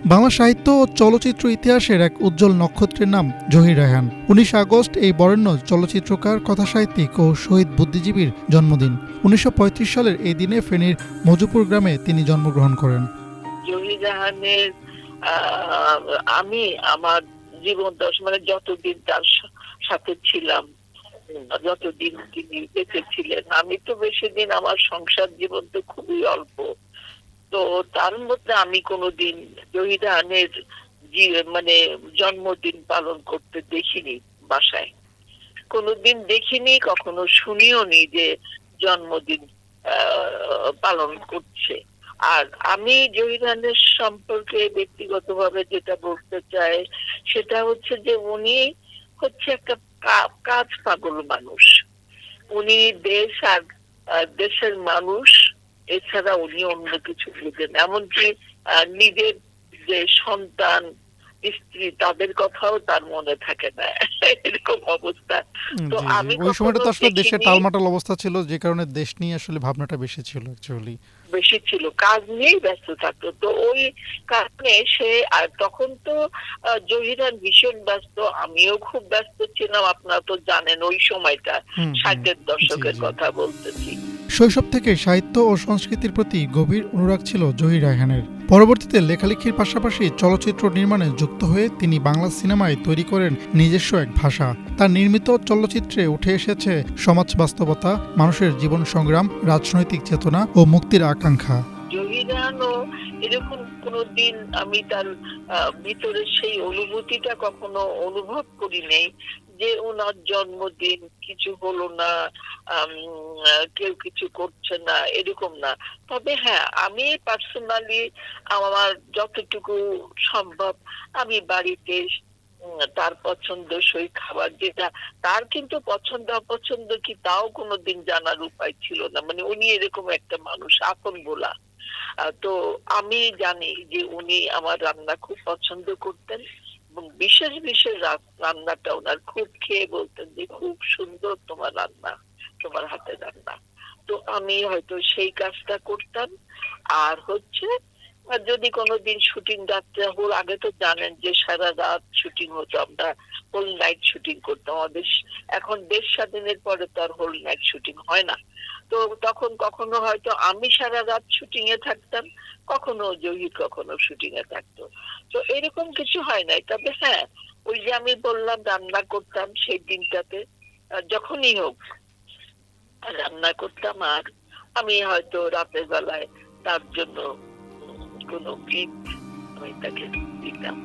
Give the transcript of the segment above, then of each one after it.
বাংলা সাহিত্য ও চলচ্চিত্র ইতিহাসের এক উজ্জ্বল নক্ষত্রের নাম জহির রায়হান। ১৯ আগস্ট এই বরেণ্য চলচ্চিত্রকার, কথাসাহিত্যিক ও শহীদ বুদ্ধিজীবীর জন্মদিন। ১৯৩৫ সালের এই দিনে ফেনীর মজুপুর গ্রামে তিনি জন্মগ্রহণ করেন। জহির রায়হানের আমি আমার জীবন মানে যতদিন তার সাথে ছিলাম, যতদিন তিনি বেঁচে ছিলেন, আমি তো বেশি দিন, আমার সংসার জীবন তো খুবই অল্প। তো তার মধ্যে আমি কোনোদিন জহির রায়হানের মানে জন্মদিন পালন করতে দেখিনি বাসায়, কোনোদিন দেখিনি, কখনো শুনিও নি যে জন্মদিন পালন করছে। আর আমি জহির রায়হানের সম্পর্কে ব্যক্তিগতভাবে যেটা বলতে চাই সেটা হচ্ছে যে উনি হচ্ছে একটা কাজ পাগল মানুষ। উনি দেশ আর দেশের মানুষ এছাড়া উনি অন্য কিছু বুঝেন, এমনকি নিজের যে সন্তান, স্ত্রী, তাদের কথাও তার মনে থাকে না, এরকম অবস্থা। তো আমি ওই সময়টা তো আসলে দেশে দেখিনি, টালমাটাল অবস্থা ছিল, যে কারণে দেশ নিয়ে আসলে ভাবনাটা বেশি ছিল অ্যাকচুয়ালি। বেশি ছিল, কাজ নিয়েই ব্যস্ত থাকতো। তো ওই কারণে সে, আর তখন তো জহির রায়হান ভীষণ ব্যস্ত, আমিও খুব ব্যস্ত ছিলাম। আপনারা তো জানেন ওই সময়টা ৬০-এর দশকের কথা বলতেছি। শৈশব থেকে সাহিত্য ও সংস্কৃতির প্রতি গভীর অনুরাগ ছিল জহির রায়হানের। পরবর্তীতে লেখালেখির পাশাপাশি চলচ্চিত্র নির্মাণে যুক্ত হয়ে তিনি বাংলা সিনেমায় তৈরি করেন নিজস্ব এক ভাষা। তার নির্মিত চলচ্চিত্রে উঠে এসেছে সমাজ বাস্তবতা, মানুষের জীবন সংগ্রাম, রাজনৈতিক চেতনা ও মুক্তির আকাঙ্ক্ষা। জহির রায়হানও এরকম কোনোদিন আমি তার ভিতরে সেই অনুভূতিটা কখনো অনুভব করি নাই যে ওনার জন্মদিন কিছু হলো না, কেউ কিছু করছে না, এরকম না। তবে হ্যাঁ, আমি পার্সোনালি আমার যতটুকু সম্ভব আমি বাড়িতে তার পছন্দসই খাবার, যেটা তার কিন্তু পছন্দ অপছন্দ কি তাও কোনোদিন জানার উপায় ছিল না, মানে উনি এরকম একটা মানুষ, আপন বলা। তো আমি জানি যে উনি আমার রান্না খুব পছন্দ করতেন এবং বিশেষ বিশেষ রান্নাটা ওনার খুব খেয়ে বলতেন যে খুব সুন্দর তোমার রান্না, তোমার হাতের রান্না। তো আমি হয়তো সেই কাজটা করতাম। আর হচ্ছে যদি কোনোদিন শুটিং রাত্রে হল, আগে তো জানেন যে সারা রাত শুটিং হতো, আমরা হোল নাইট শুটিং করতাম। আমাদের এখন দেশ স্বাধীনের পরে তো আর হোল নাইট শুটিং হয় না। তো তখন কখনো হয়তো আমি সারা রাত শুটিং এ থাকতাম, কখনো জহির কখনো শুটিং এ থাকতো। তো এরকম কিছু হয় নাই। তবে হ্যাঁ, ওই যে আমি বললাম রান্না করতাম সেই দিনটাতে, যখনই হোক রান্না করতাম। আর আমি হয়তো রাতের বেলায় তার জন্য কোনো গিফট আমি তাকে দিতাম।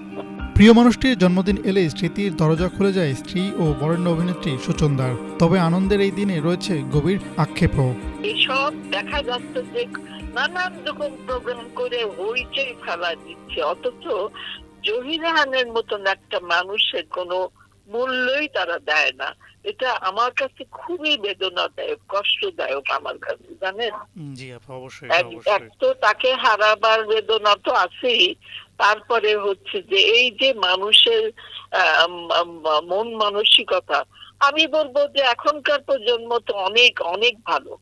প্রিয় মানুষটির জন্মদিন এলেই স্মৃতির দরজা খুলে যায় স্ত্রী ও বরেণ্য অভিনেত্রী সুচন্দার। তবে আনন্দের এই দিনে রয়েছে গভীর আক্ষেপও। এইসব দেখা যাচ্ছে যে নানান রকম প্রোগ্রাম করে হইচই ফেলা দিচ্ছে, অথচ জহির রায়হানের মতন একটা মানুষের কোনো মূল্যই তারা দেয় না। এটা আমার কাছে খুবই বেদনাদায়ক, কষ্টদায়ক আমার কাছে, জানেন। জি আপা, অবশ্যই এক তো তাকে হারাবার বেদনা তো আছেই, তারপরে হচ্ছে যে এই যে মানুষের মন মানসিকতা, আমি বলবো যে এখনকার প্রজন্ম তো অনেক অনেক ভালো।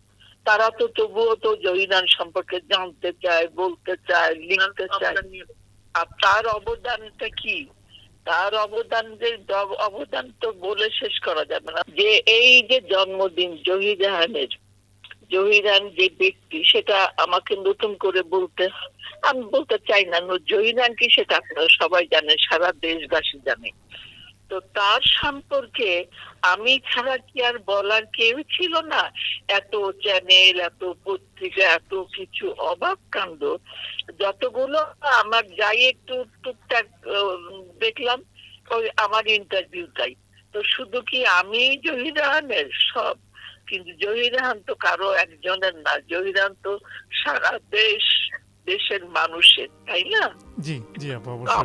তারা তো তবুও তো জহির রায়হান সম্পর্কে জানতে চায়, বলতে চায়, লিখতে চায়। আর তার অবদানটা কি, তার অবদান তো বলে শেষ করা যাবে না। যে এই যে জন্মদিন জহির রায়হানের, জহির রায়হান যে ব্যক্তি সেটা আমাকে নতুন করে আমি বলতে চাই না। জহির রায়হান কি সেটা আপনারা সবাই জানেন, সারা দেশবাসী জানে। তো তার সম্পর্কে আমি ছাড়া কি আর বলার কেউ ছিল না? এত চ্যানেল, এত পত্রিকা, এত কিছু, অবাক কাণ্ড যতগুলো। আমার যাই একটু টুকটাক দেখলাম ওই আমার ইন্টারভিউটাই। তো শুধু কি আমি জহির রায়হানের সব, কিন্তু জহির রায়হান তো কারো একজনের না, জহির রায়হান তো সারা দেশের মানুষের, তাই না? জি জি আপা, অবশ্যই।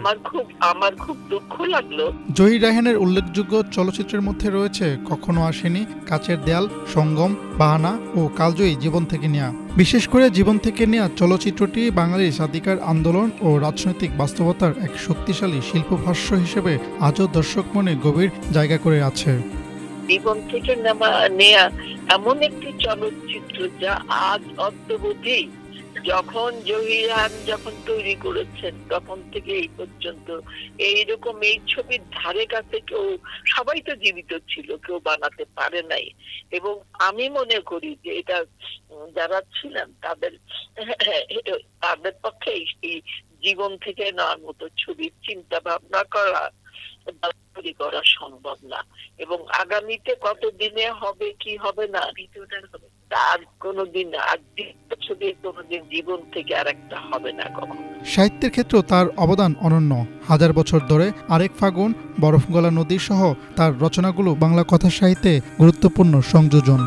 আমার খুব দুঃখ লাগলো। জহির রায়হানের উল্লেখযোগ্য চলচ্চিত্রের মধ্যে রয়েছে কখনো আসেনি, কাচের দেয়াল, সঙ্গম, বাহানা ও কালজয়ী জীবন থেকে নেয়া। বিশেষ করে জীবন থেকে নেয়া চলচ্চিত্রটি বাঙালির স্বাধিকার আন্দোলন ও রাজনৈতিক বাস্তবতার এক শক্তিশালী শিল্পভাষ্য হিসেবে আজও দর্শক মনে গভীর জায়গা করে আছে। জীবন থেকে নেয়া এমন একটি চলচ্চিত্র যা আজ অদ্যাবধি যখন জহিরান যখন তৈরি করেছেন তখন থেকে এই পর্যন্ত এইরকম এই ছবির ধারে কাছে কেউ, সবাই তো জীবিত ছিল, কেউ বানাতে পারে নাই। এবং আমি মনে করি যে এটা যারা ছিলেন তাদের তাদের পক্ষে এই জীবন থেকে নেওয়ার মতো ছবির চিন্তা ভাবনা করা বা তৈরি করা সম্ভব না। এবং আগামীতে কত দিনে হবে কি হবে না তার কোনোদিন, আর ছবি কোনোদিন জীবন থেকে আর একটা হবে না কখনো। সাহিত্যের ক্ষেত্রেও তার অবদান অনন্য। হাজার বছর ধরে আরেক ফাগুন, বরফ গলা নদী সহ তার রচনাগুলো বাংলা কথা সাহিত্যে গুরুত্বপূর্ণ সংযোজন।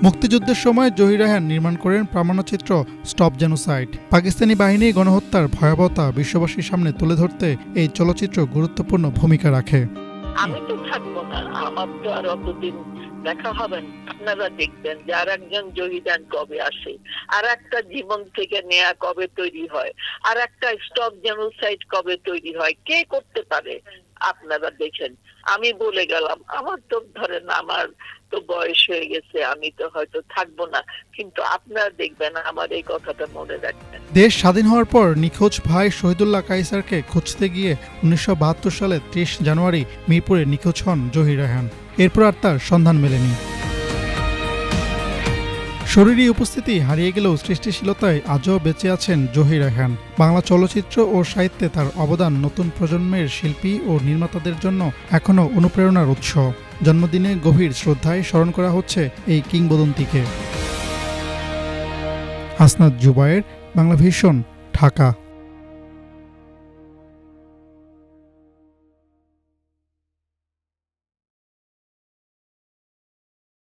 মুক্তিযুদ্ধের সময় জহির রায়হান নির্মাণ করেন প্রামাণ্যচিত্র স্টপ জেনোসাইড। পাকিস্তানি বাহিনী গণহত্যার ভয়াবহতা বিশ্ববাসীর সামনে তুলে ধরতে এই চলচ্চিত্র গুরুত্বপূর্ণ ভূমিকা রাখে। আমি তো থাকবো না, আমার তো আর অতদিন দেখা হবে না। আপনারা দেখবেন যে আর একজন জহিরান কবে আসে, আর একটা জীবন থেকে নেয়া কবে তৈরি হয়, আর একটা স্টপ জেনোসাইড কবে তৈরি হয়, কে করতে পারে আপনারা দেখেন। আমি বলে গেলাম, আমার তো ধরেন আমার তো বয়স হয়ে গেছে, আমি তো হয়তো থাকবো না, কিন্তু আপনারা দেখবেন আমার এই কথাটা মনে রাখবেন। দেশ স্বাধীন হওয়ার পর নিখোঁজ ভাই শহীদুল্লাহ কায়সারকে খুঁজতে গিয়ে 1972 সালে 30 জানুয়ারি মিরপুরে নিখোঁজ হন জহির রায়হান। এরপর আর তার সন্ধান মেলেনি। শরীরী উপস্থিতি হারিয়ে গেলেও সৃষ্টিশীলতায় আজও বেঁচে আছেন জহির রায়হান। বাংলা চলচ্চিত্র ও সাহিত্যে তার অবদান নতুন প্রজন্মের শিল্পী ও নির্মাতাদের জন্য এখনও অনুপ্রেরণার উৎস। জন্মদিনে গভীর শ্রদ্ধায় স্মরণ করা হচ্ছে এই কিংবদন্তিকে। হাসনাত জুবায়ের, বাংলা ভিশন, ঢাকা।